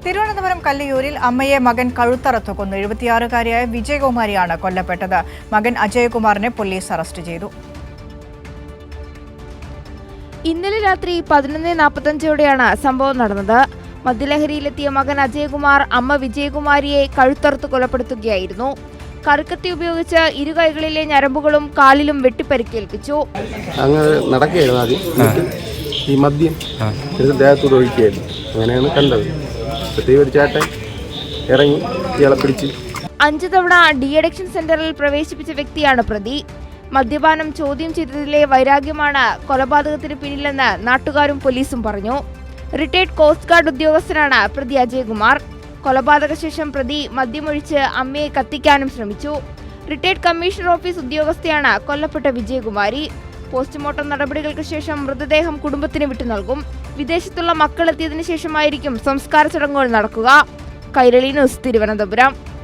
തിരുവനന്തപുരം കല്ലിയൂരിൽ അമ്മയെ മകൻ കഴുത്തറത്തു കൊന്നു. 76-കാരിയായ വിജയകുമാരിയാണ് കൊല്ലപ്പെട്ടത്. മകൻ അജയകുമാറിനെ പോലീസ് അറസ്റ്റ് ചെയ്തു. ഇന്നലെ രാത്രി 11:45ഓടെയാണ് സംഭവം നടന്നത്. മദ്യലഹരിയിലെത്തിയ മകൻ അജയകുമാർ അമ്മ വിജയകുമാരിയെ കഴുത്തറുത്ത് കൊലപ്പെടുത്തുകയായിരുന്നു. കറുക്കത്തി ഉപയോഗിച്ച് ഇരു കൈകളിലെ ഞരമ്പുകളും കാലിലും വെട്ടിപ്പരിക്കേൽപ്പിച്ചു. ഈ മദ്യം ദേഹത്തോട് ഒഴിക്കുകയായിരുന്നു. അങ്ങനെയാണ് കണ്ടത്. ചേട്ടൻ ഇറങ്ങി ഇയാളെ പിടിച്ച് 5 തവണ ഡി അഡിക്ഷൻ സെന്ററിൽ പ്രവേശിപ്പിച്ച വ്യക്തിയാണ് പ്രതി. മദ്യപാനം ചോദ്യം ചെയ്തതിലെ വൈരാഗ്യമാണ് കൊലപാതകത്തിന് പിന്നിലെന്ന് നാട്ടുകാരും പോലീസും പറഞ്ഞു. റിട്ടയർഡ് കോസ്റ്റ് ഗാർഡ് ഉദ്യോഗസ്ഥനാണ് പ്രതി അജയകുമാർ. കൊലപാതക ശേഷം പ്രതി മദ്യമൊഴിച്ച് അമ്മയെ കത്തിക്കാനും ശ്രമിച്ചു. റിട്ടയർഡ് കമ്മീഷണർ ഓഫീസ് ഉദ്യോഗസ്ഥയാണ് കൊല്ലപ്പെട്ട വിജയകുമാരി. പോസ്റ്റ്മോർട്ടം നടപടികൾക്ക് ശേഷം മൃതദേഹം കുടുംബത്തിന് വിട്ടു നൽകും. വിദേശത്തുള്ള മക്കളെത്തിയതിനു ശേഷമായിരിക്കും സംസ്കാര ചടങ്ങുകൾ നടക്കുക. കൈരളി ന്യൂസ്, തിരുവനന്തപുരം.